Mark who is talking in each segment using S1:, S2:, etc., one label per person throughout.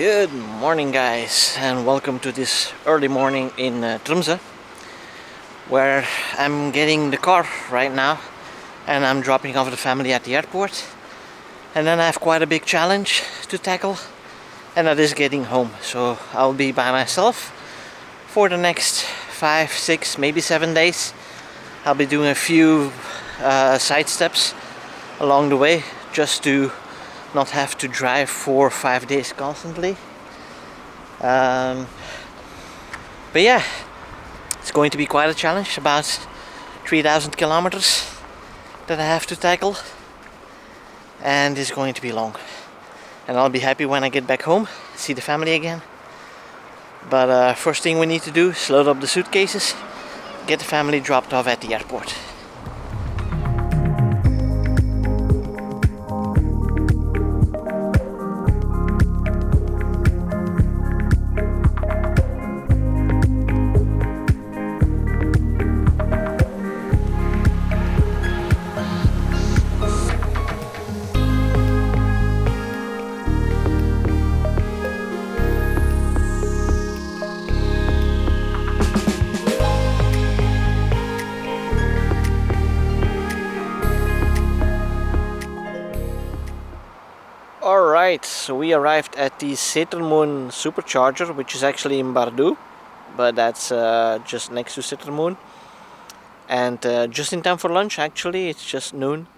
S1: Good morning, guys, and welcome to this early morning in Tromsø, where I'm getting the car right now and I'm dropping off the family at the airport, and then I have quite a big challenge to tackle, and that is getting home. So I'll be by myself for the next 5, 6, maybe 7 days. I'll be doing a few side steps along the way just to not have to drive 4 or 5 days constantly. But yeah, it's going to be quite a challenge, about 3,000 kilometers that I have to tackle, and it's going to be long. And I'll be happy when I get back home, see the family again. But first thing we need to do is load up the suitcases, get the family dropped off at the airport. Alright, so we arrived at the Setermoen supercharger, which is actually in Bardu, but that's just next to Setermoen. And just in time for lunch, actually. It's just noon,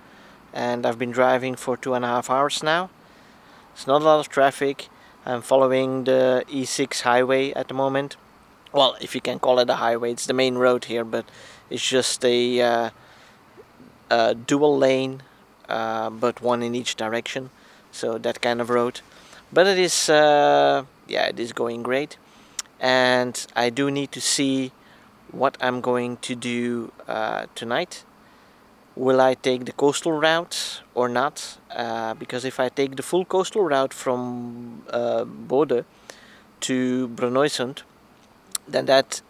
S1: and I've been driving for 2.5 hours now. It's not a lot of traffic. I'm following the E6 highway at the moment. Well, if you can call it a highway, it's the main road here, but it's just a dual lane, but one in each direction. So that kind of road, but it is it is going great, and I do need to see what I'm going to do tonight. Will I take the coastal route or not? Because if I take the full coastal route from Bodø to Brønnøysund, then that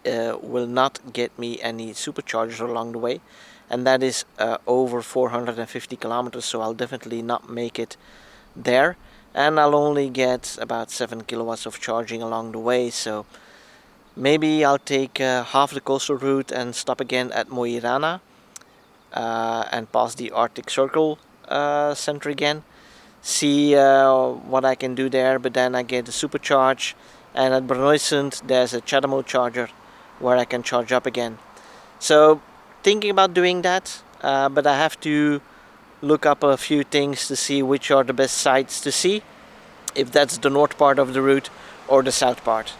S1: will not get me any superchargers along the way, and that is over 450 kilometers, so I'll definitely not make it there, and I'll only get about 7 kilowatts of charging along the way. So maybe I'll take half the coastal route and stop again at Mo i Rana and pass the Arctic Circle center again, see what I can do there. But then I get the supercharge, and at Brønnøysund there's a Chadamo charger where I can charge up again. So thinking about doing that, but I have to look up a few things to see which are the best sites to see, if that's the north part of the route or the south part.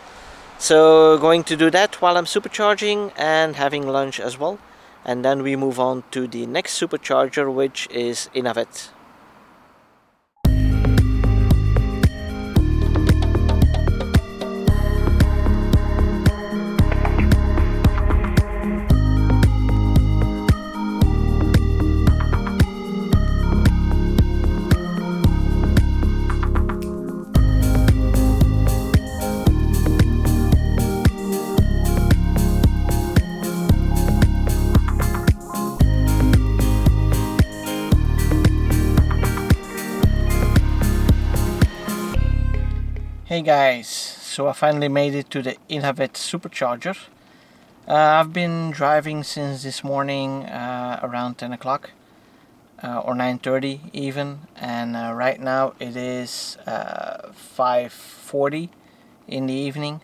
S1: So going to do that while I'm supercharging and having lunch as well, and then we move on to the next supercharger, which is Innavet. Hey guys, so I finally made it to the Innavet supercharger. I've been driving since this morning around 10 o'clock or 9:30 even, and right now it is 5:40 in the evening.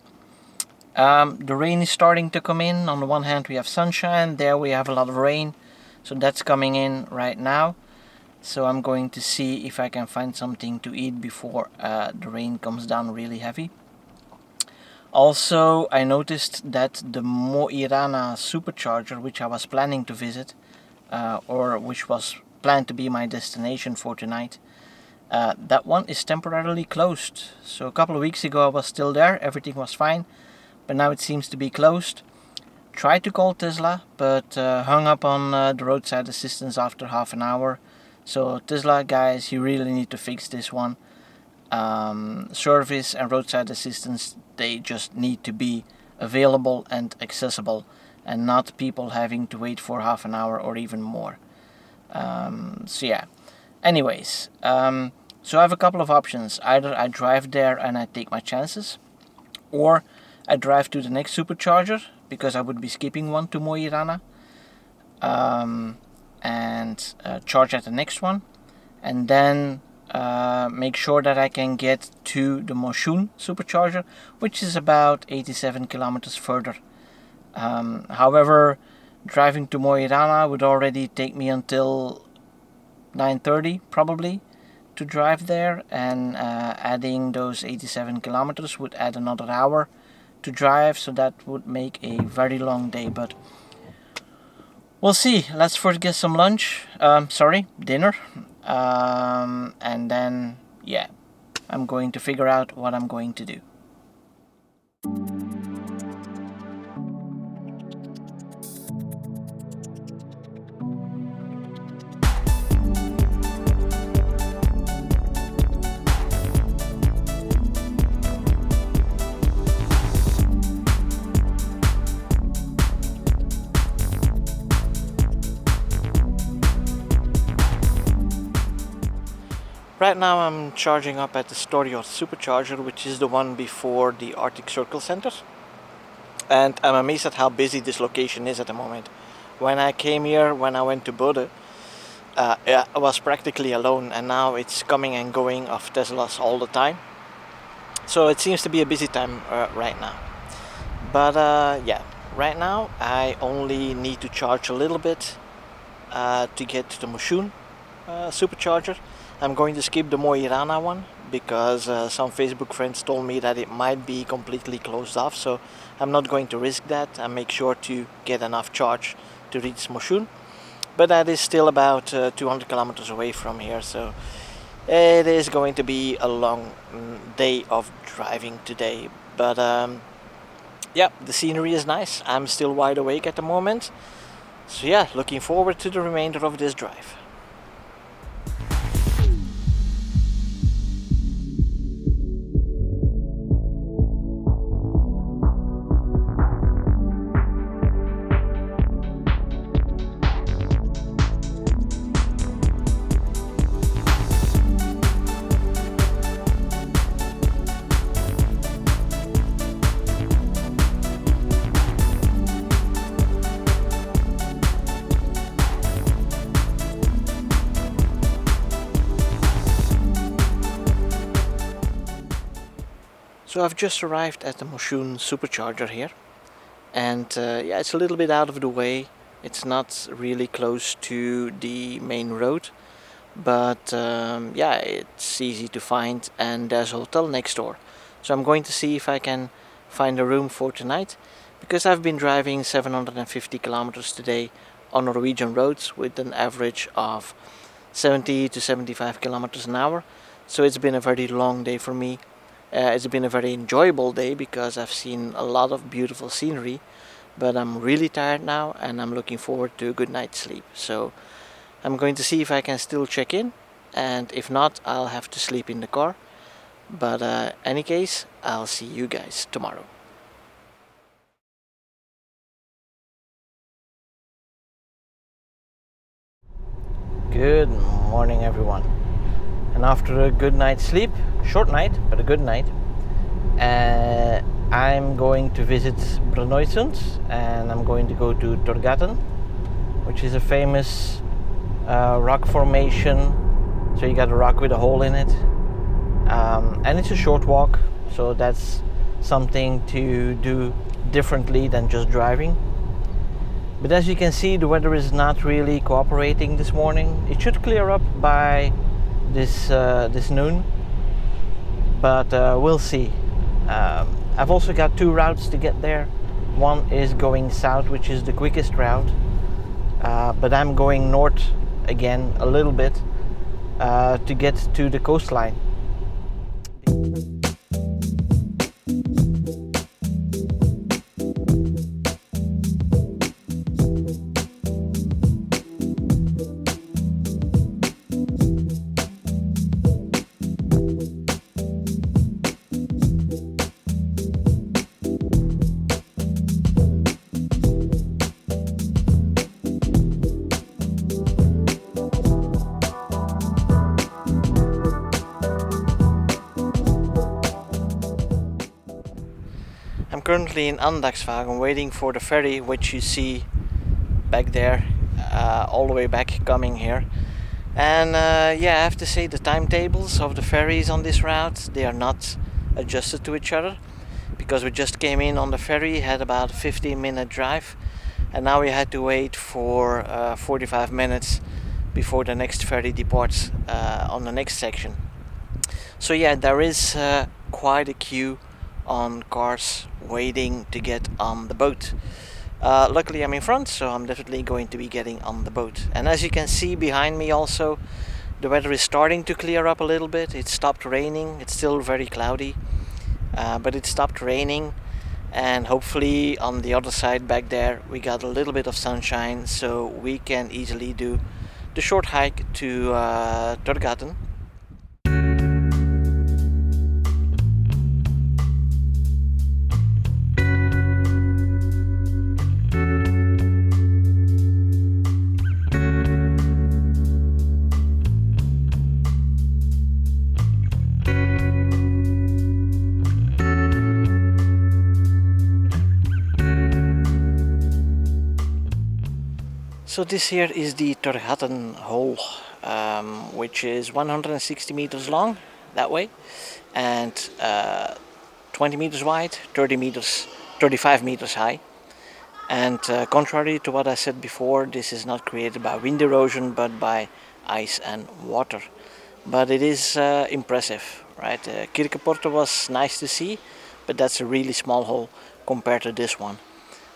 S1: The rain is starting to come in. On the one hand we have sunshine, there we have a lot of rain, so that's coming in right now. So I'm going to see if I can find something to eat before the rain comes down really heavy. Also, I noticed that the Mo i Rana supercharger, which I was planning to visit, or which was planned to be my destination for tonight, that one is temporarily closed. So a couple of weeks ago I was still there, everything was fine, but now it seems to be closed. Tried to call Tesla, but hung up on the roadside assistance after half an hour. So Tesla guys, you really need to fix this one. Service and roadside assistance, they just need to be available and accessible, and not people having to wait for half an hour or even more. So yeah, anyways, So I have a couple of options. Either I drive there and I take my chances, or I drive to the next supercharger, because I would be skipping one to Mo i Rana, and charge at the next one, and then make sure that I can get to the Moshun supercharger, which is about 87 kilometers further. However, driving to Mo i Rana would already take me until 9:30 probably to drive there, and adding those 87 kilometers would add another hour to drive, so that would make a very long day. But we'll see. Let's first get some lunch, dinner, and then yeah, I'm going to figure out what I'm going to do. Right now I'm charging up at the Torghatten supercharger, which is the one before the Arctic Circle Center. And I'm amazed at how busy this location is at the moment. When I came here, when I went to Bodø, I was practically alone, and now it's coming and going of Teslas all the time. So it seems to be a busy time right now. But yeah, right now I only need to charge a little bit to get to the Moshun supercharger. I'm going to skip the Mo i Rana one, because some Facebook friends told me that it might be completely closed off, so I'm not going to risk that and make sure to get enough charge to reach Moshun. But that is still about 200 kilometers away from here, so it is going to be a long day of driving today. But yeah, the scenery is nice. I'm still wide awake at the moment, so yeah, looking forward to the remainder of this drive. So I've just arrived at the Moshun supercharger here, and yeah, it's a little bit out of the way. It's not really close to the main road, but yeah, it's easy to find, and there's a hotel next door. So I'm going to see if I can find a room for tonight, because I've been driving 750 kilometers today on Norwegian roads with an average of 70 to 75 kilometers an hour. So it's been a very long day for me. It's been a very enjoyable day because I've seen a lot of beautiful scenery, but I'm really tired now and I'm looking forward to a good night's sleep. So I'm going to see if I can still check in, and if not, I'll have to sleep in the car. But any case, I'll see you guys tomorrow. Good morning, everyone. And after a good night's sleep, short night, but a good night, I'm going to visit Brønnøysund, and I'm going to go to Torghatten, which is a famous rock formation. So you got a rock with a hole in it, and it's a short walk, so that's something to do differently than just driving. But as you can see, the weather is not really cooperating this morning. It should clear up by this noon, but we'll see. I've also got two routes to get there. One is going south, which is the quickest route, but I'm going north again a little bit to get to the coastline. currently in Aurlandsfjellet waiting for the ferry, which you see back there, all the way back coming here. And yeah, I have to say the timetables of the ferries on this route, they are not adjusted to each other, because we just came in on the ferry, had about a 15-minute drive, and now we had to wait for 45 minutes before the next ferry departs on the next section. So yeah, there is quite a queue on cars waiting to get on the boat. Luckily I'm in front, so I'm definitely going to be getting on the boat. And as you can see behind me also, the weather is starting to clear up a little bit. It stopped raining. It's still very cloudy, but it stopped raining, and hopefully on the other side back there we got a little bit of sunshine, so we can easily do the short hike to Torghatten. So this here is the Torghatten hole, which is 160 meters long that way, and 20 meters wide, 35 meters high. And contrary to what I said before, this is not created by wind erosion, but by ice and water. But it is impressive, right? Kirkeporten was nice to see, but that's a really small hole compared to this one.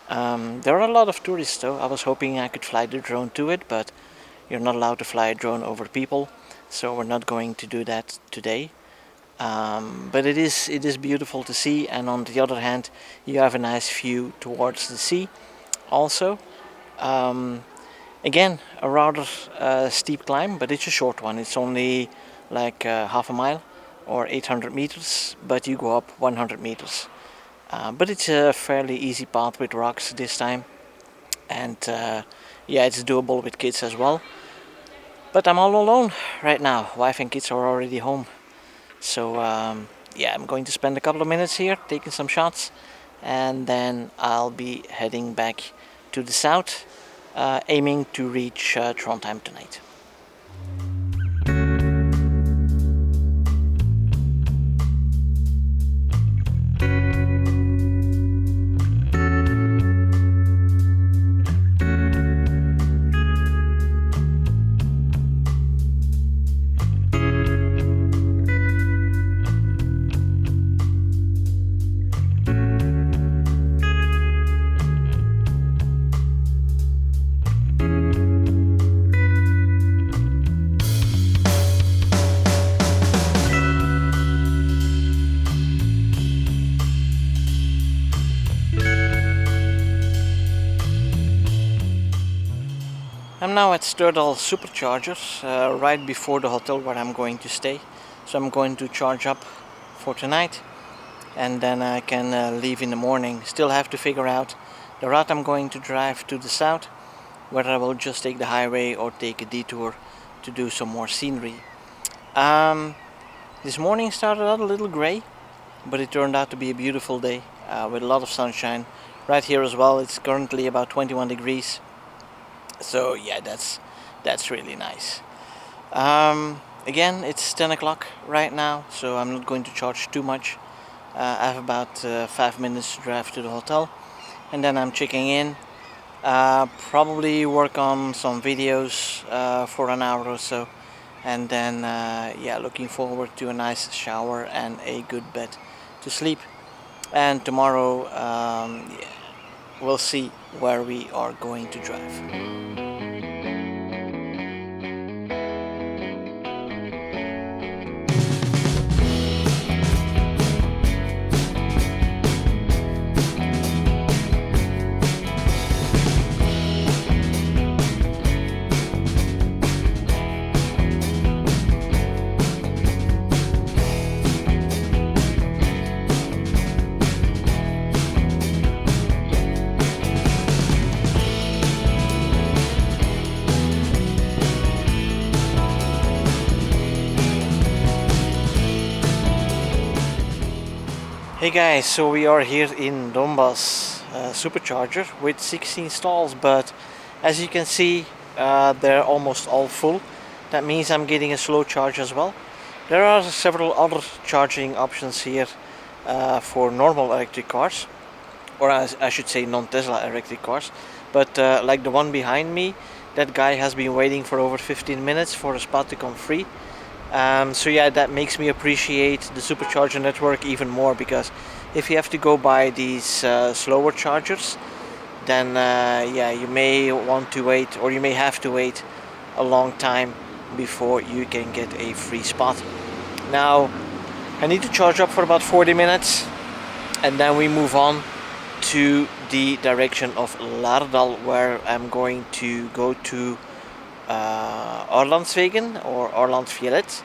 S1: There are a lot of tourists though. I was hoping I could fly the drone to it, but you're not allowed to fly a drone over people, so we're not going to do that today. But it is beautiful to see, and on the other hand you have a nice view towards the sea also. Again, a rather steep climb, but it's a short one. It's only like half a mile or 800 meters, but you go up 100 meters. But it's a fairly easy path with rocks this time, and yeah, it's doable with kids as well. But I'm all alone right now. Wife and kids are already home, so yeah, I'm going to spend a couple of minutes here taking some shots, and then I'll be heading back to the south, aiming to reach Trondheim tonight. I'm now at Stordal Superchargers, right before the hotel where I'm going to stay. So I'm going to charge up for tonight, and then I can leave in the morning. Still have to figure out the route I'm going to drive to the south, whether I will just take the highway or take a detour to do some more scenery. This morning started out a little gray, but it turned out to be a beautiful day with a lot of sunshine. Right here as well, it's currently about 21 degrees. So yeah, that's really nice. Again, it's 10 o'clock right now, so I'm not going to charge too much. I have about 5 minutes to drive to the hotel, and then I'm checking in. Probably work on some videos for an hour or so, and then yeah, looking forward to a nice shower and a good bed to sleep. And tomorrow, yeah, we'll see where we are going to drive. Hey guys, so we are here in Donbass supercharger with 16 stalls, but as you can see they're almost all full. That means I'm getting a slow charge as well. There are several other charging options here for normal electric cars, or as I should say non-Tesla electric cars, but like the one behind me, that guy has been waiting for over 15 minutes for a spot to come free. So yeah, that makes me appreciate the supercharger network even more, because if you have to go by these slower chargers, then yeah, you may want to wait, or you may have to wait a long time before you can get a free spot. Now I need to charge up for about 40 minutes and then we move on to the direction of Lardal, where I'm going to go to Aurlandsfjellet or Aurlandsfjellet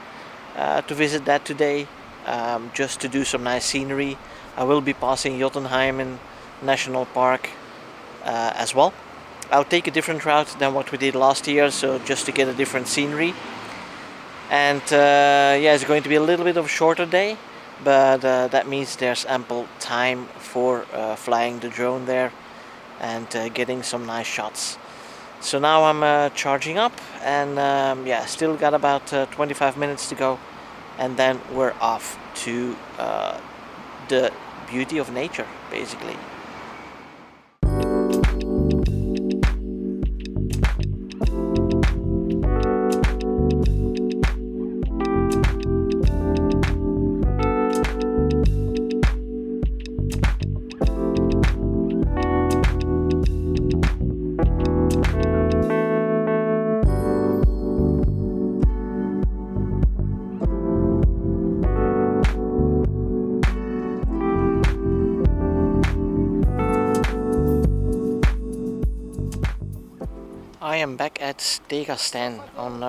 S1: to visit that today, just to do some nice scenery. I will be passing Jotunheimen National Park as well. I'll take a different route than what we did last year, so just to get a different scenery. And yeah, it's going to be a little bit of a shorter day, but that means there's ample time for flying the drone there and getting some nice shots. So now I'm charging up, and yeah, still got about 25 minutes to go, and then we're off to the beauty of nature, basically. I am back at Torghatten on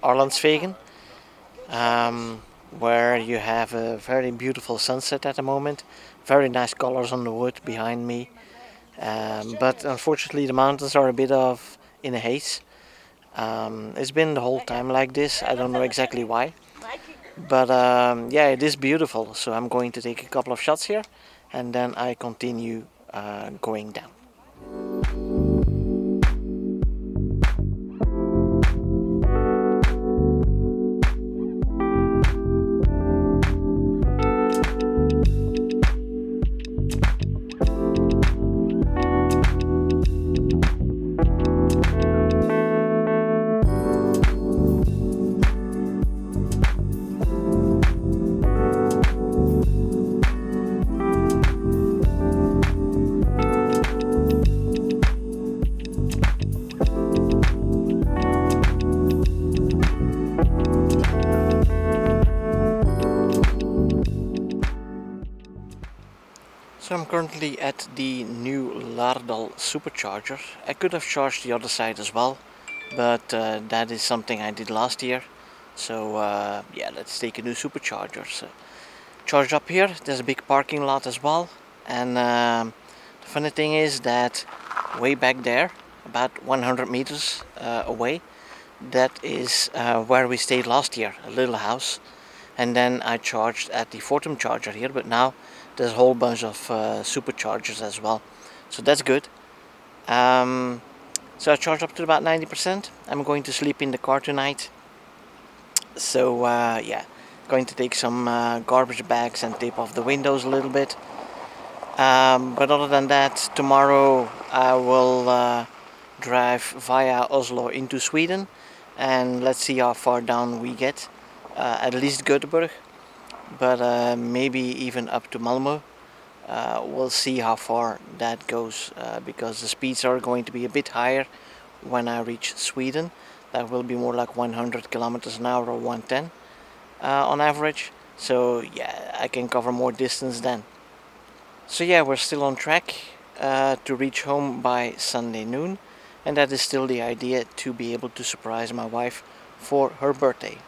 S1: Aurlandsfjellet, where you have a very beautiful sunset at the moment. Very nice colors on the wood behind me, but unfortunately the mountains are a bit of in a haze. It's been the whole time like this. I don't know exactly why, but yeah, it is beautiful. So I'm going to take a couple of shots here, and then I continue going down. So I'm currently at the new Lardal supercharger. I could have charged the other side as well, but that is something I did last year. So yeah, let's take a new supercharger. So, charge up here. There's a big parking lot as well, and the funny thing is that way back there, about 100 meters away, that is where we stayed last year, a little house. And then I charged at the Fortum charger here, but now there's a whole bunch of superchargers as well, so that's good. So I charged up to about 90%. I'm going to sleep in the car tonight, so yeah, going to take some garbage bags and tape off the windows a little bit, but other than that, tomorrow I will drive via Oslo into Sweden, and let's see how far down we get. At least Göteborg, but maybe even up to Malmö. We'll see how far that goes, because the speeds are going to be a bit higher when I reach Sweden. That will be more like 100 kilometers an hour or 110 on average. So yeah, I can cover more distance then. So yeah, we're still on track to reach home by Sunday noon, and that is still the idea, to be able to surprise my wife for her birthday.